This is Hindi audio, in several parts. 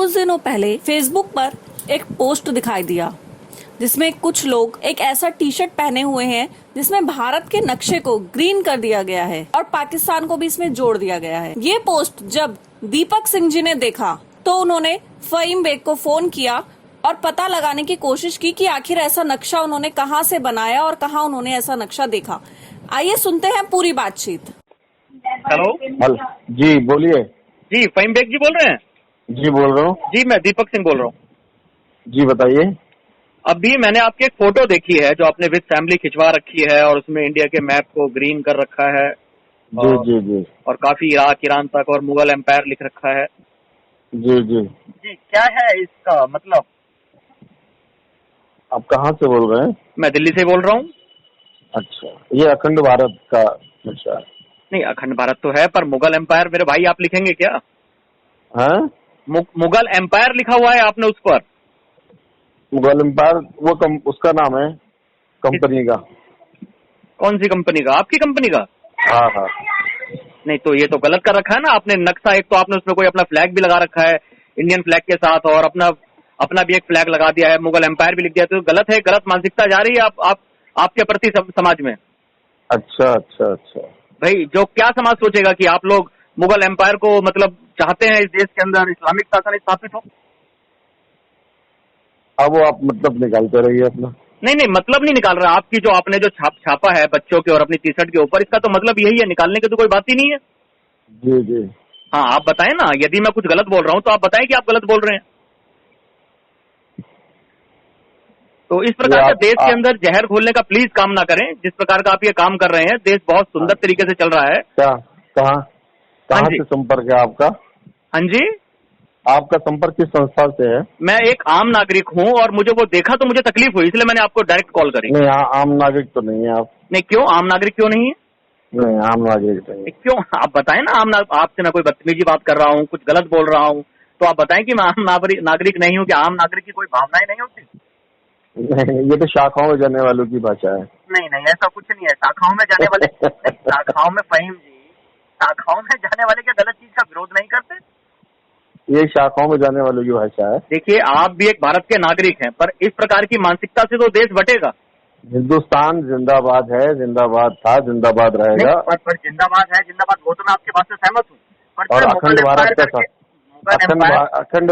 कुछ दिनों पहले फेसबुक पर एक पोस्ट दिखाई दिया जिसमें कुछ लोग एक ऐसा टी शर्ट पहने हुए हैं जिसमें भारत के नक्शे को ग्रीन कर दिया गया है और पाकिस्तान को भी इसमें जोड़ दिया गया है। ये पोस्ट जब दीपक सिंह जी ने देखा तो उन्होंने फ़हीम बेग को फोन किया और पता लगाने की कोशिश की कि आखिर ऐसा नक्शा उन्होंने कहां से बनाया और कहां उन्होंने ऐसा नक्शा देखा। आइए सुनते हैं पूरी बातचीत। हेलो जी बोलिए। जी, फ़हीम बेग जी बोल रहे हैं? जी बोल रहा हूँ। जी, मैं दीपक सिंह बोल रहा हूँ। जी बताइए। अभी मैंने आपकी एक फोटो देखी है जो आपने विद फैमिली खिंचवा रखी है और उसमें इंडिया के मैप को ग्रीन कर रखा है। जी जी जी। और काफी इराक, ईरान तक और मुगल एम्पायर लिख रखा है। जी जी जी, क्या है इसका मतलब? आप कहाँ से बोल रहे हैं? मैं दिल्ली से बोल रहा हूँ। अच्छा, ये अखंड भारत का नक्शा है? नहीं, अखंड भारत तो है पर मुगल एम्पायर मेरे भाई आप लिखेंगे क्या? हाँ, मुगल एम्पायर लिखा हुआ है आपने उस पर। मुगल एम्पायर वो उसका नाम है कंपनी का। कौन सी कंपनी का? आपकी कंपनी का? हाँ हाँ। नहीं तो ये तो गलत कर रखा है ना आपने नक्शा। एक तो आपने उसमें कोई अपना फ्लैग भी लगा रखा है इंडियन फ्लैग के साथ और अपना भी एक फ्लैग लगा दिया है, मुगल एम्पायर भी लिख दिया। तो गलत है, गलत मानसिकता जा रही है आपके प्रति समाज में। अच्छा अच्छा अच्छा। भाई जो क्या समाज सोचेगा कि आप लोग मुगल एम्पायर को मतलब चाहते हैं इस देश के अंदर इस्लामिक शासन स्थापित हो। अब वो आप मतलब निकालते रहिए अपना। नहीं, मतलब नहीं निकाल रहा। आपकी जो आपने जो छापा है बच्चों के और अपनी टी शर्ट के ऊपर, इसका तो मतलब यही है, निकालने की तो कोई बात ही नहीं है। जी जी। हाँ, आप बताएं ना, यदि मैं कुछ गलत बोल रहा हूँ तो आप बताएं कि आप गलत बोल रहे हैं। तो इस प्रकार से देश के अंदर जहर घोलने का प्लीज काम ना करें। जिस प्रकार का आप ये काम कर रहे हैं, देश बहुत सुंदर तरीके से चल रहा है। क्या कहाँ से संपर्क है आपका? हाँ जी, आपका संपर्क किस संस्था से है? मैं एक आम नागरिक हूँ और मुझे वो देखा तो मुझे तकलीफ हुई, इसलिए मैंने आपको डायरेक्ट कॉल करी। नहीं, आम नागरिक तो नहीं है आप। नहीं, क्यों आम नागरिक क्यों नहीं है? नहीं, आम नागरिक नहीं। क्यों? आप बताएं ना। आपसे मैं कोई बदतमीजी बात कर रहा हूँ, कुछ गलत बोल रहा हूँ तो आप बताएं कि मैं आम नागरिक नहीं हूँ। कि आम नागरिक की कोई भावनाएं नहीं होती? नहीं, ये तो शाखाओं में जाने वालों की भाषा है। नहीं, ऐसा कुछ नहीं है। शाखाओं में जाने वाले शाखाओं में फ़हीम जी, शाखाओं में जाने वाले क्या गलत चीज का विरोध नहीं करते? ये शाखाओं में जाने वालों की भाषा है। देखिए, आप भी एक भारत के नागरिक हैं पर इस प्रकार की मानसिकता से तो देश बटेगा। हिंदुस्तान जिंदाबाद है, जिंदाबाद था, जिंदाबाद रहेगा। पर जिंदाबाद है, जिंदाबाद वो तो मैं आपके बात से सहमत हूँ। और अखंड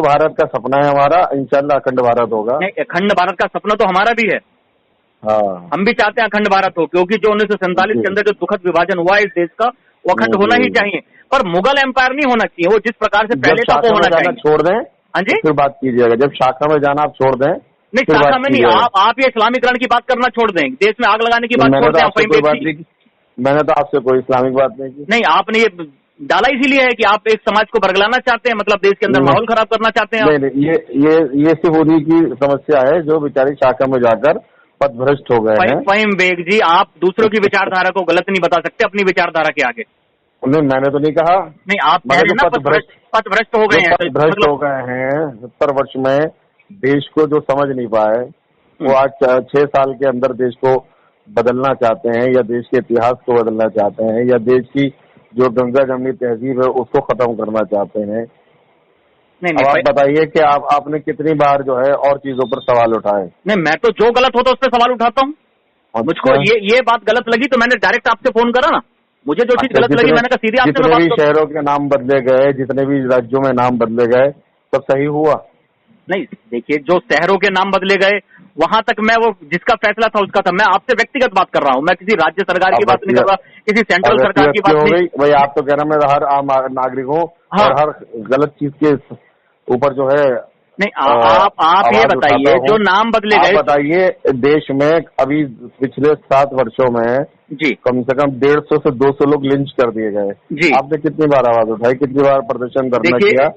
भारत का सपना है हमारा। इंशाल्लाह अखंड भारत होगा। नहीं, अखंड भारत का सपना तो हमारा भी है। हाँ, हम भी चाहते हैं अखंड भारत हो, क्योंकि जो 1947 के अंदर जो दुखद विभाजन हुआ है इस देश का, वो अखंड होना ही चाहिए। पर मुगल एम्पायर नहीं होना चाहिए। वो जिस प्रकार से पहले था वो होना चाहिए। छोड़ दें। हाँ जी, फिर बात कीजिएगा। जब शाखा में जाना आप छोड़ दें। नहीं, शाखा में नहीं। आप ये इस्लामीकरण की बात करना छोड़ दें, देश में आग लगाने की बात छोड़ दें। मैंने तो आपसे कोई इस्लामिक बात नहीं की। नहीं, आपने ये डाला इसीलिए है कि आप एक समाज को बरगलाना चाहते हैं, मतलब देश के अंदर माहौल खराब करना चाहते हैं। नहीं, ये सिर्फ उन्हीं की समस्या है जो बेचारी शाखा में जाकर पथभ्रष्ट हो गए हैं। फ़हीम बेग जी, आप दूसरों की विचारधारा को गलत नहीं बता सकते अपनी विचारधारा के आगे। नहीं, मैंने तो नहीं कहा। नहीं, आप पथभ्रष्ट हो गए हैं। पथभ्रष्ट हो गए हैं 70 वर्ष में। देश को जो समझ नहीं पाए वो आज 6 साल के अंदर देश को बदलना चाहते हैं, या देश के इतिहास को बदलना चाहते हैं, या देश की जो गंगा जमनी तहजीब है उसको खत्म करना चाहते हैं। अब आप बताइए कि आपने कितनी बार जो है और चीजों पर सवाल उठाए? नहीं, मैं तो जो गलत होता है उस पर सवाल उठाता हूँ। मुझको ये बात गलत लगी तो मैंने डायरेक्ट आपसे फोन करा ना। मुझे जो चीज गलत लगी मैंने कहा सीधे आपसे। जितने भी शहरों के नाम बदले गए, जितने भी राज्यों में नाम बदले गए, सब सही हुआ? नहीं, देखिए, जो शहरों के नाम बदले गए वहां तक मैं वो जिसका फैसला था उसका था। मैं आपसे व्यक्तिगत बात कर रहा हूँ। मैं किसी राज्य सरकार की बात नहीं कर रहा, किसी सेंट्रल सरकार की बात नहीं। भाई आप तो कह रहे हैं मैं हर आम नागरिक हूँ। हाँ। और हर गलत चीज के ऊपर जो है। नहीं, आप ये बताइए जो नाम बदले गए। बताइए, देश में अभी पिछले 7 वर्षों में जी कम से कम 150 से 200 लोग लिंच कर दिए गए जी। आपने कितनी बार आवाज उठाई? कितनी बार प्रदर्शन धरना किया?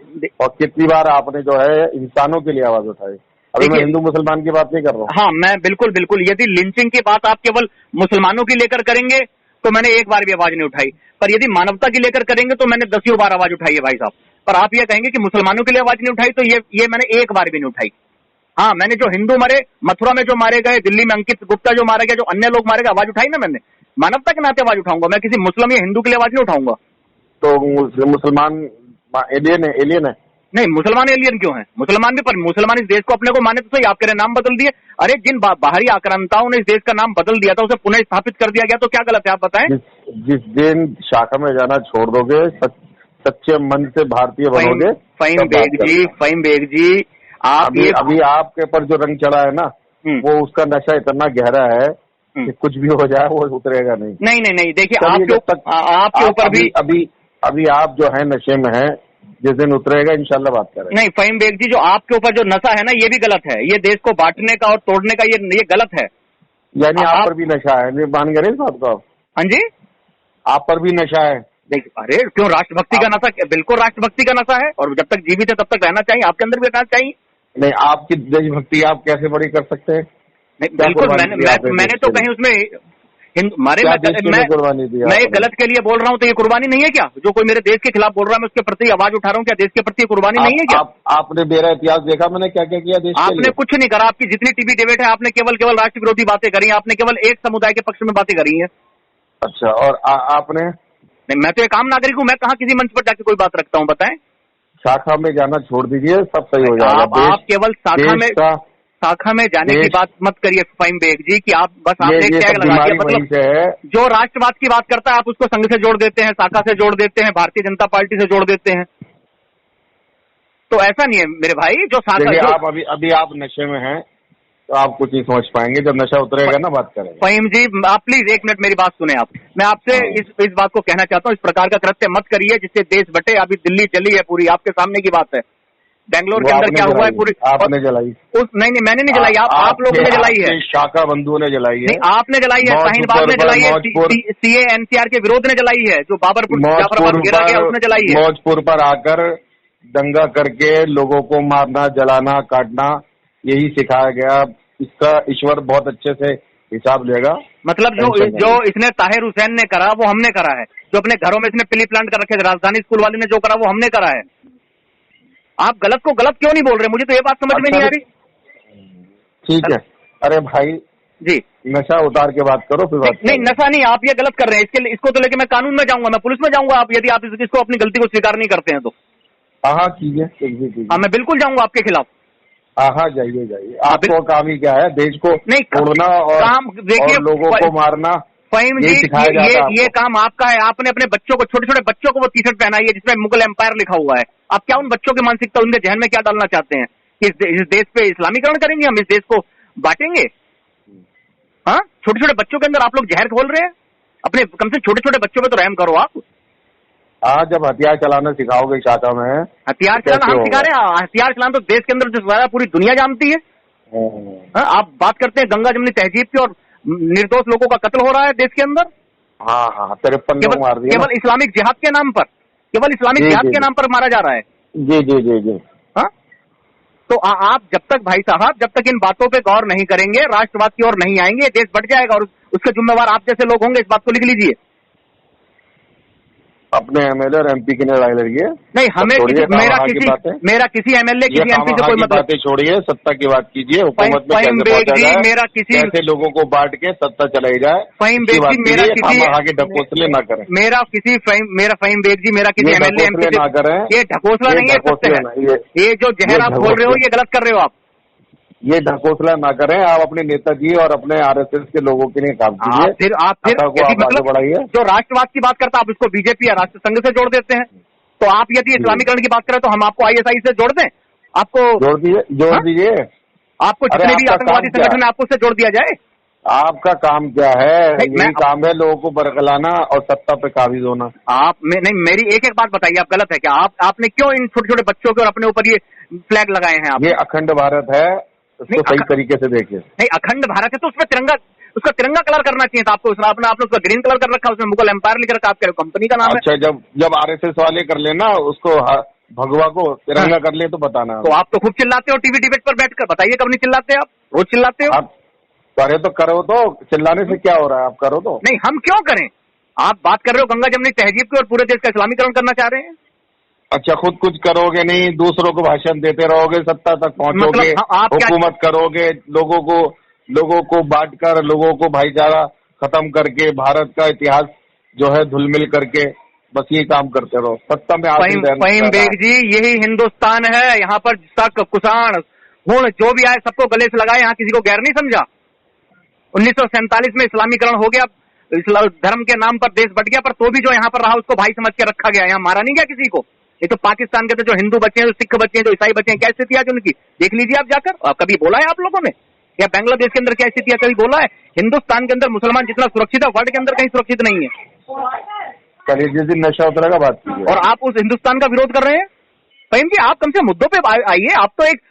और कितनी बार आपने जो है इंसानों के लिए आवाज उठाई? अभी मैं हिंदू मुसलमान की बात नहीं कर रहा हूँ। हाँ, मैं बिल्कुल। यदि लिंचिंग की बात आप केवल मुसलमानों की लेकर करेंगे तो मैंने एक बार भी आवाज नहीं उठाई। पर यदि मानवता की लेकर करेंगे तो मैंने 10 बार आवाज उठाई है भाई साहब। पर आप ये कहेंगे कि मुसलमानों के लिए आवाज नहीं उठाई, तो ये मैंने एक बार भी नहीं उठाई। हाँ, मैंने जो हिंदू मरे, मथुरा में जो मारे गए, दिल्ली में अंकित गुप्ता जो मारा गया, जो अन्य लोग मारे गए, आवाज उठाई ना मैंने। मानवता के नाते आवाज उठाऊंगा। मैं किसी मुस्लिम या हिंदू के लिए आवाज नहीं उठाऊंगा। तो मुसलमान एलियन है? नहीं, मुसलमान एलियन क्यों है? मुसलमान भी, पर मुसलमान इस देश को अपने को माने तो सही, आप कह रहे नाम बदल दिए। अरे जिन बाहरी आक्रांताओं ने इस देश का नाम बदल दिया था उसे पुनः स्थापित कर दिया गया, तो क्या गलत है आप बताएं? जिस दिन शाखा में जाना छोड़ दोगे, सच्चे मन से भारतीय बनोगे। फहीम बेग जी, आप अभी आपके पर जो रंग चढ़ा है ना, वो उसका नशा इतना गहरा है कि कुछ भी हो जाए वो उतरेगा नहीं। नहीं, देखिए आपके ऊपर भी अभी आप जो है नशे में है, जिस दिन उतरेगा इंशाल्लाह बात करेंगे। नहीं फहीम बेग जी, जो आपके ऊपर जो नशा है ना, ये भी गलत है। ये देश को बांटने का और तोड़ने का ये गलत है। यानी आप पर भी नशा है, नहीं मान गए इस बात को आप? हाँ जी, आप पर भी नशा है। देखिए, अरे क्यों, राष्ट्रभक्ति का नशा, बिल्कुल राष्ट्रभक्ति का नशा है, और जब तक जीवित है तब तक रहना चाहिए, आपके अंदर भी रहना चाहिए। नहीं, आपकी देशभक्ति आप कैसे बड़ी कर सकते हैं? नहीं बिल्कुल, मैंने तो कहीं उसमें मैं गलत के लिए बोल रहा हूँ तो ये कुर्बानी नहीं है क्या? जो कोई मेरे देश के खिलाफ बोल रहा है मैं उसके प्रति आवाज उठा रहा हूँ, क्या देश के प्रति कुर्बानी नहीं है क्या? आपने मेरा इतिहास देखा मैंने क्या क्या किया देश के लिए? आपने कुछ नहीं करा। आपकी जितनी टीवी डिबेट है, आपने केवल राष्ट्र विरोधी बातें करी, आपने केवल एक समुदाय के पक्ष में बातें करी है। अच्छा, और आपने? नहीं, मैं तो एक आम नागरिक हूँ, मैं कहाँ किसी मंच पर जाके कोई बात रखता हूँ, बताएं। शाखा में जाना छोड़ दीजिए, सब सही हो जाएगा। आप केवल शाखा में जाने की बात मत करिए फहीम बेग जी, कि आप बस आपने टैग लगा दिया। मतलब जो राष्ट्रवाद की बात करता है आप उसको संघ से जोड़ देते हैं, शाखा से जोड़ देते हैं, भारतीय जनता पार्टी से जोड़ देते हैं। तो ऐसा नहीं है मेरे भाई। जो शाखा, आप अभी आप नशे में हैं तो आप कुछ नहीं समझ पाएंगे, जब नशा उतरेगा ना बात करेंगे। फहीम जी, आप प्लीज एक मिनट मेरी बात सुने आप। मैं आपसे इस बात को कहना चाहता हूँ, इस प्रकार का कृत्य मत करिए जिससे देश बटे। अभी दिल्ली चली है पूरी, आपके सामने की बात है। बेंगलोर के अंदर क्या हुआ है पूरी, आपने जलाई। नहीं, मैंने नहीं जलाई, आप लोगों ने जलाई है, शाखा बंधुओं ने जलाई है। नहीं, आपने जलाई है, शाहीन बाग ने जलाई है, सीए एनसीआर के विरोध ने जलाई है, जो जाफराबाद गिरा गया उसने जलाई है। मौजपुर पर आकर दंगा करके लोगों को मारना, जलाना, काटना, यही सिखाया गया। इसका ईश्वर बहुत अच्छे से हिसाब लेगा। मतलब जो इसने ताहिर हुसैन ने करा वो हमने करा है, जो अपने घरों में इसने पिली प्लांट कर रखे, राजधानी स्कूल वाले ने जो करा वो हमने करा है। आप गलत को गलत क्यों नहीं बोल रहे? मुझे तो ये बात समझ में नहीं आ रही। ठीक है, अरे भाई जी, नशा उतार के बात करो फिर बात। नहीं, नशा नहीं, आप ये गलत कर रहे हैं। इसको तो लेके मैं कानून में जाऊंगा, मैं पुलिस में जाऊंगा। आप यदि आप इसको अपनी गलती को स्वीकार नहीं करते हैं तो। हाँ कीजिए। हाँ, मैं बिल्कुल जाऊंगा आपके खिलाफ। हाँ, जाइए। आपको काम ही क्या है? देश को तोड़ना और काम, देखिए, लोगों को मारना। फहीम जी, ये काम आपका है। आपने अपने बच्चों को, छोटे छोटे बच्चों को वो टी शर्ट पहनाई है जिसमें मुगल एम्पायर लिखा हुआ है। आप क्या उन बच्चों की मानसिकता, उनके जहन में क्या डालना चाहते हैं कि इस देश पे इस्लामीकरण करेंगे, हम इस देश को बांटेंगे? हाँ, छोटे छोटे बच्चों के अंदर आप लोग जहर घोल रहे हैं। अपने कम से छोटे छोटे बच्चों पे तो रहम करो आप। हाँ, जब हथियार चलाना सिखाओगे शाखा में, हथियार चलाना हम सिखा रहे हैं। हथियार चलाना तो देश के अंदर जो पूरी दुनिया जानती है। आप बात करते हैं गंगा जमुनी तहजीब की, और निर्दोष लोगों का कत्ल हो रहा है देश के अंदर। हाँ, 53 लोग मार दिए केवल इस्लामिक जिहाद के नाम पर, केवल इस्लामिक जिहाद के नाम पर मारा जा रहा है। जी। हाँ, तो आप जब तक भाई साहब, जब तक इन बातों पे गौर नहीं करेंगे, राष्ट्रवाद की ओर नहीं आएंगे, देश बढ़ जाएगा, और उसके जिम्मेवार आप जैसे लोग होंगे। इस बात को लिख लीजिए। अपने एमएलए और एमपी की लड़ाई लड़िए। नहीं, हमें मेरा किसी एमएलए किसी एमपी से कोई मतलब। बातें छोड़िए, सत्ता की बात कीजिए। हुकूमत में कैसे लोगों को बांट के सत्ता चलाई जाए। फहीम बेग जी, मेरा किसी आगे ढकोसले ना करें। मेरा फहीम बेग जी, मेरा किसी एमएलए एमपी ना करें। ये ढकोसला नहीं है, ये जो जहर आप बोल रहे हो ये गलत कर रहे हो आप। ये ढकोसला ना करें। आप अपने नेताजी और अपने आरएसएस के लोगों के लिए काम कीजिए। आप मतलब बढ़ाइए। जो राष्ट्रवाद की बात करता है आप उसको बीजेपी या राष्ट्र संघ से जोड़ देते हैं। तो आप यदि इस्लामीकरण की बात करें तो हम आपको आईएसआई से जोड़ दें? आपको जोड़ दीजिए। आपको जितने भी आतंकवादी संगठन है आपको उससे जोड़ दिया जाए। आपका काम क्या है? यही काम है लोगों को बरगलाना और सत्ता पे काबिज होना। नहीं, मेरी एक बात बताइए, आप गलत है क्या? आपने क्यों इन छोटे छोटे बच्चों के और अपने ऊपर ये फ्लैग लगाए हैं? ये अखंड भारत है, उसको सही तरीके से देखिए। नहीं, अखंड भारत है तो उसमें उसका तिरंगा कलर करना चाहिए था आपको। आपने उसका ग्रीन कलर कर रखा है, उसमें मुगल एम्पायर लिख रखा, आपके कंपनी का नाम है। अच्छा, जब आरएसएस वाले कर लेना उसको, भगवा को तिरंगा कर ले तो बताना। तो आप तो खूब चिल्लाते हो टीवी डिबेट पर बैठकर, बताइए कब नहीं चिल्लाते आप? रोज चिल्लाते हो आप। अरे तो करो, तो चिल्लाने से क्या हो रहा है? आप करो तो। नहीं, हम क्यों करें? आप बात कर रहे हो गंगा जमुनी तहजीब की और पूरे देश का इस्लामीकरण करना चाह रहे हैं। अच्छा, खुद कुछ करोगे नहीं, दूसरों को भाषण देते रहोगे, सत्ता तक पहुंचोगे, हुकूमत करोगे, लोगों को बांटकर, लोगों को भाईचारा खत्म करके, भारत का इतिहास जो है धुलमिल करके, बस ये काम करते रहो, सत्ता में आते फहीम बेग जी, यही हिंदुस्तान है। यहाँ पर शक, कुषाण, हुण जो भी आए सबको गले से लगाए, यहाँ किसी को गैर नहीं समझा। 1947 में इस्लामीकरण हो गया, धर्म के नाम पर देश बट गया, पर तो भी जो यहाँ पर रहा उसको भाई समझ के रखा गया, यहाँ मारा नहीं गया किसी को। ये तो पाकिस्तान के तो जो हिंदू बच्चे हैं, जो सिख बच्चे हैं, जो ईसाई बच्चे हैं, क्या स्थिति आज उनकी देख लीजिए आप जाकर। कभी बोला है आप लोगों ने? या बांग्लादेश के अंदर क्या स्थिति है, कभी बोला है? हिंदुस्तान के अंदर मुसलमान जितना सुरक्षित है, वर्ल्ड के अंदर कहीं सुरक्षित नहीं है। चलिए, जिस दिन नशा उतरेगा बात कीजिए। और आप उस हिंदुस्तान का विरोध कर रहे हैं। फहीम जी, आप कम से मुद्दों पे आइए। आप तो एक